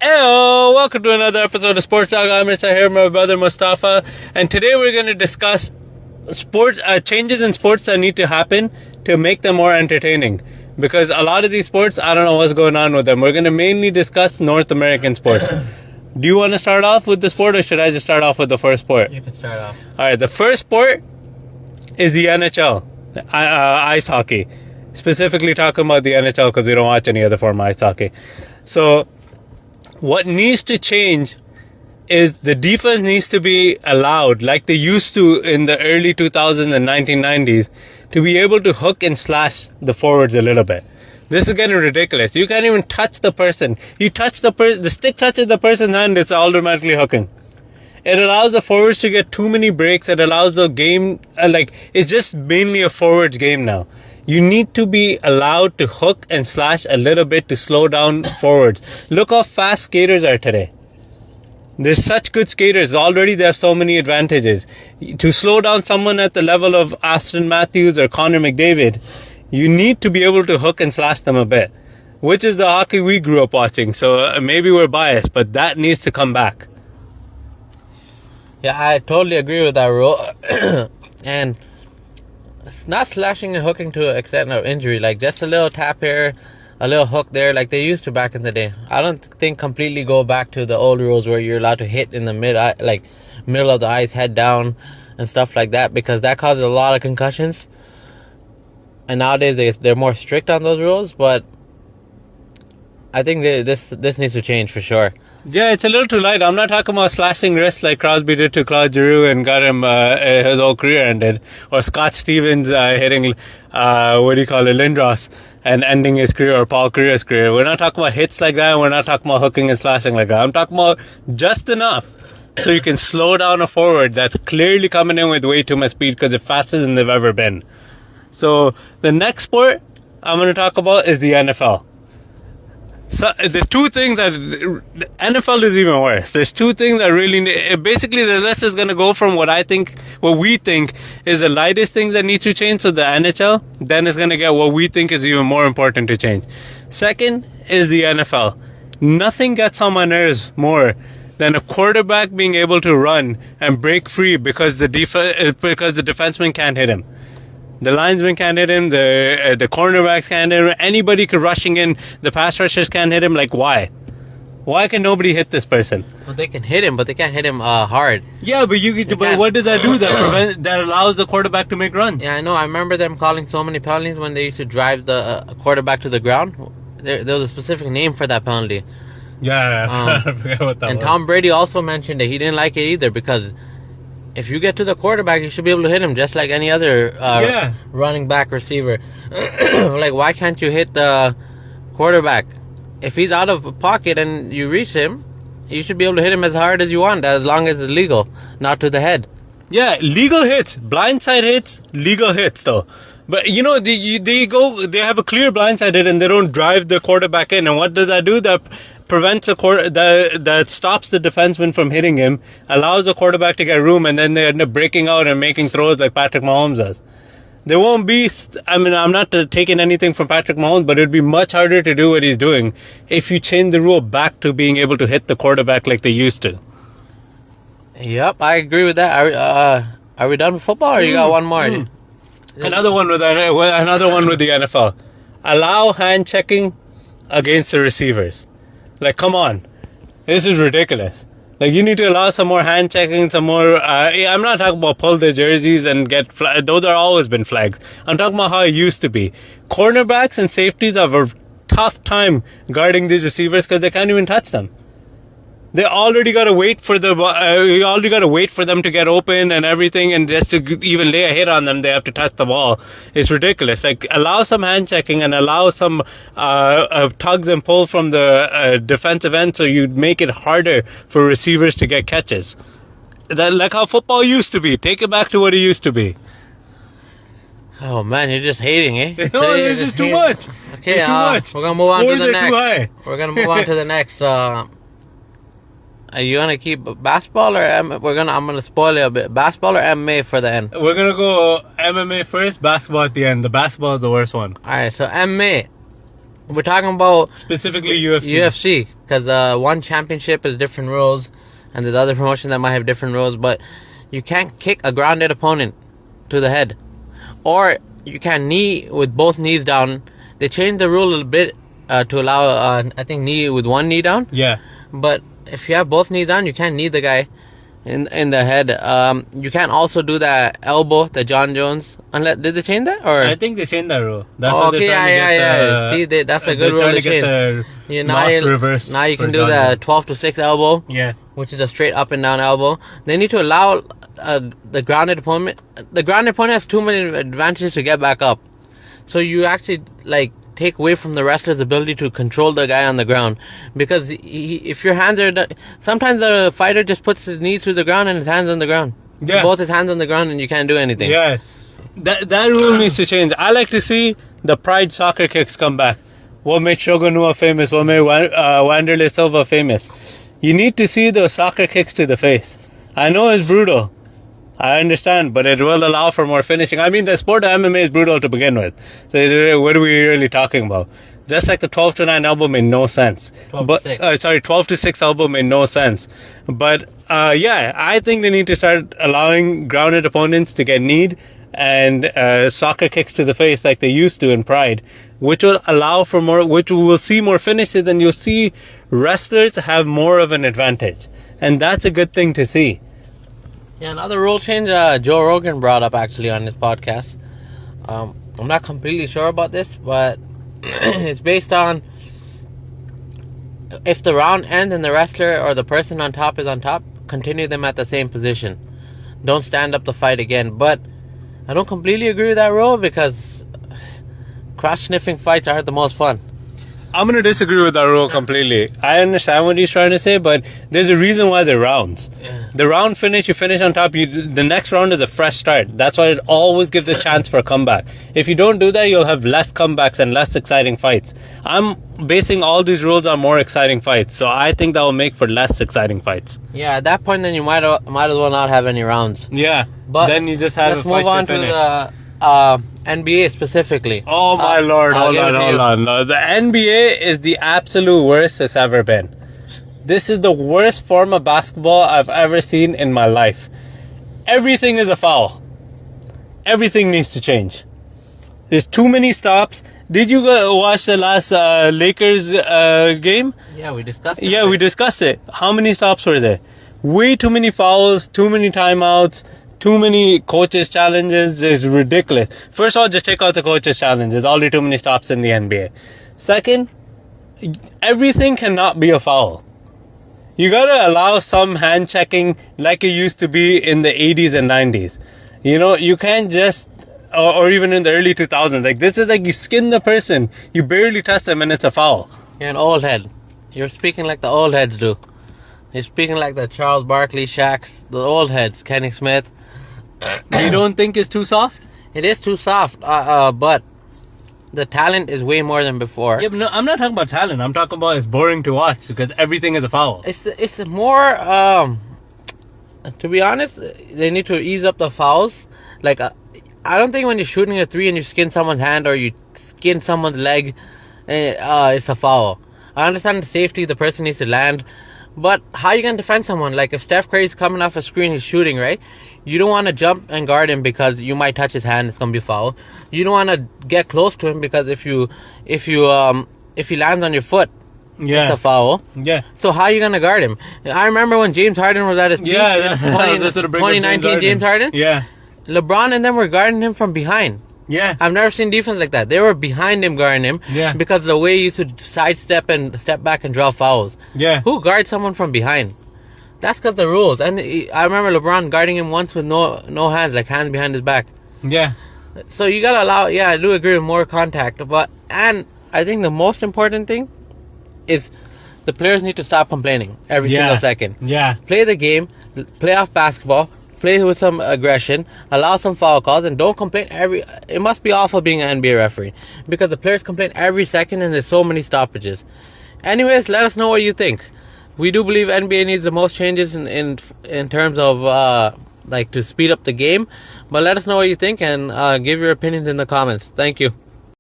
Hello, welcome to another episode of Sports Talk. I'm here with my brother Mustafa, and today we're going to discuss sports changes in sports that need to happen to make them more entertaining. Because a lot of these sports, I don't know what's going on with them. We're going to mainly discuss North American sports. Do you want to start off with the sport, or should I just start off with the first sport? You can start off. All right, the first sport is the NHL, ice hockey. Specifically talking about the NHL because we don't watch any other form of ice hockey. So what needs to change is the defense needs to be allowed, like they used to in the early 2000s and 1990s, to be able to hook and slash the forwards a little bit. This is getting ridiculous. You can't even touch the person. You touch the stick touches the person's hand, it's automatically hooking. It allows the forwards to get too many breaks. It allows the game, it's just mainly a forwards game now. You need to be allowed to hook and slash a little bit to slow down forwards. Look how fast skaters are today. There's such good skaters. Already they have so many advantages. To slow down someone at the level of Auston Matthews or Connor McDavid, you need to be able to hook and slash them a bit. Which is the hockey we grew up watching. So maybe we're biased, but that needs to come back. Yeah, I totally agree with that rule. And it's not slashing and hooking to an extent of injury. Like just a little tap here, a little hook there, like they used to back in the day. I don't think completely go back to the old rules where you're allowed to hit in the middle of the ice, head down, and stuff like that, because that causes a lot of concussions. And nowadays they're more strict on those rules, but I think this needs to change for sure. Yeah, it's a little too light. I'm not talking about slashing wrists like Crosby did to Claude Giroux and got him his whole career ended, or Scott Stevens hitting Lindros and ending his career, or Paul Kariya's career. We're not talking about hits like that. We're not talking about hooking and slashing like that. I'm talking about just enough so you can slow down a forward that's clearly coming in with way too much speed because it's faster than they've ever been. So the next sport I'm going to talk about is the NFL. So the two things that the NFL is even worse. There's two things that really basically the list is going to go from what we think is the lightest things that need to change. So the NHL, then it's going to get what we think is even more important to change. Second is the NFL. Nothing gets on my nerves more than a quarterback being able to run and break free because the defenseman can't hit him. The linesman can't hit him, the cornerbacks can't hit him, anybody rushing in, the pass rushers can't hit him. Like, why? Why can nobody hit this person? Well, they can hit him, but they can't hit him hard. Yeah, but what does that do that allows the quarterback to make runs? Yeah, I know. I remember them calling so many penalties when they used to drive the quarterback to the ground. There was a specific name for that penalty. Yeah, I forget what that was. And Tom Brady also mentioned that he didn't like it either because if you get to the quarterback, you should be able to hit him just like any other running back receiver. Like, why can't you hit the quarterback? If he's out of pocket and you reach him, you should be able to hit him as hard as you want, as long as it's legal, not to the head. Yeah, legal hits, blindside hits, legal hits though. But they have a clear blindside hit and they don't drive the quarterback in. And what does that do? That prevents that stops the defenseman from hitting him, allows the quarterback to get room, and then they end up breaking out and making throws like Patrick Mahomes does. There won't be, I'm not taking anything from Patrick Mahomes, but it'd be much harder to do what he's doing if you change the rule back to being able to hit the quarterback like they used to. Yep, I agree with that. Are we done with football, or you got one more? Another one with the NFL. Allow hand checking against the receivers. Like, come on. This is ridiculous. Like, you need to allow some more hand checking, some more... I'm not talking about pull the jerseys and get... Those are always been flags. I'm talking about how it used to be. Cornerbacks and safeties have a tough time guarding these receivers because they can't even touch them. They already got to wait for them to get open and everything, and just to even lay a hit on them, they have to touch the ball. It's ridiculous. Like, allow some hand checking and allow some tugs and pull from the defensive end, so you make it harder for receivers to get catches. Like how football used to be. Take it back to what it used to be. Oh man, you're just hating, eh? No, it's just too much. Okay, it's too much. We're gonna move on to the next. Too high. We're gonna move on to the next. Are you gonna keep basketball or I'm gonna spoil it a bit. Basketball or MMA for the end? We're gonna go MMA first, basketball at the end. The basketball is the worst one. Alright, so MMA. We're talking about Specifically UFC. UFC, because one championship is different rules, and there's other promotions that might have different rules. But you can't kick a grounded opponent to the head, or you can knee with both knees down. They changed the rule a little bit to allow, I think, knee with one knee down. Yeah. But if you have both knees down, you can't knee the guy in the head. You can't also do that elbow, the John Jones. Unless, did they change that? Or I think they changed that rule. That's what they're trying to get. See, that's a good rule to change. Now reverse. Now you can do the 12 to 6 elbow. Yeah. Which is a straight up and down elbow. They need to allow the grounded opponent. The grounded opponent has too many advantages to get back up. So you actually take away from the wrestler's ability to control the guy on the ground, because if your hands are, sometimes the fighter just puts his knees to the ground and his hands on the ground. Yeah. Both his hands on the ground and you can't do anything. Yeah. That rule needs to change. I like to see the Pride soccer kicks come back. What made Shogun Rua famous? What made Wanderlei Silva famous? You need to see the soccer kicks to the face. I know it's brutal. I understand, but it will allow for more finishing. I mean, the sport of MMA is brutal to begin with. So what are we really talking about? Just like the 12 to 9 elbow made no sense. 12 to 6 elbow made no sense. But I think they need to start allowing grounded opponents to get kneed and soccer kicks to the face like they used to in Pride, which will allow for more, which we'll see more finishes, and you'll see wrestlers have more of an advantage. And that's a good thing to see. Yeah, another rule change Joe Rogan brought up actually on his podcast. I'm not completely sure about this, but it's based on if the round ends and the wrestler or the person on top is on top, continue them at the same position. Don't stand up to fight again. But I don't completely agree with that rule, because cross-sniffing fights are the most fun. I'm going to disagree with that rule completely. I understand what he's trying to say, but there's a reason why they're rounds. Yeah. The round finish, you finish on top, the next round is a fresh start. That's why it always gives a chance for a comeback. If you don't do that, you'll have less comebacks and less exciting fights. I'm basing all these rules on more exciting fights, so I think that will make for less exciting fights. Yeah, at that point, then you might as well not have any rounds. Yeah, but then you just have let's move on to the NBA specifically. Oh my lord, hold on. The NBA is the absolute worst it's ever been. This is the worst form of basketball I've ever seen in my life. Everything is a foul. Everything needs to change. There's too many stops. Did you watch the last Lakers game? Yeah, we discussed it. Yeah, we discussed it. How many stops were there? Way too many fouls, too many timeouts, too many coaches' challenges. It's ridiculous. First of all, just take out the coaches' challenge. There's already too many stops in the NBA. Second, everything cannot be a foul. You gotta allow some hand checking like it used to be in the 80s and 90s. You know, you can't just, or even in the early 2000s. Like, this is like you skin the person, you barely touch them, and it's a foul. You're an old head. You're speaking like the old heads do. You're speaking like the Charles Barkley, Shaqs, the old heads, Kenny Smith. You don't think it's too soft? It is too soft, but the talent is way more than before. Yeah, but no, I'm not talking about talent. I'm talking about it's boring to watch because everything is a foul. It's more, to be honest, they need to ease up the fouls. Like, I don't think when you're shooting a 3 and you skin someone's hand or you skin someone's leg, it's a foul. I understand the safety, the person needs to land. But how are you going to defend someone? Like, if Steph Curry's coming off a screen, he's shooting, right? You don't want to jump and guard him because you might touch his hand. It's going to be foul. You don't want to get close to him because if he lands on your foot, it's a foul. Yeah. So how are you going to guard him? I remember when James Harden was at his peak. Yeah. 2019 James Harden. Yeah. LeBron and them were guarding him from behind. Yeah. I've never seen defense like that. They were behind him, guarding him. Yeah. Because of the way he used to sidestep and step back and draw fouls. Yeah. Who guards someone from behind? That's because the rules. And I remember LeBron guarding him once with no hands, like hands behind his back. Yeah. So you gotta allow, yeah, I do agree with more contact. And I think the most important thing is the players need to stop complaining every single second. Yeah. Play the game, play off basketball, play with some aggression, allow some foul calls, and don't complain it must be awful being an NBA referee because the players complain every second and there's so many stoppages. Anyways, let us know what you think. We do believe NBA needs the most changes in terms of to speed up the game, but let us know what you think and give your opinions in the comments. Thank you.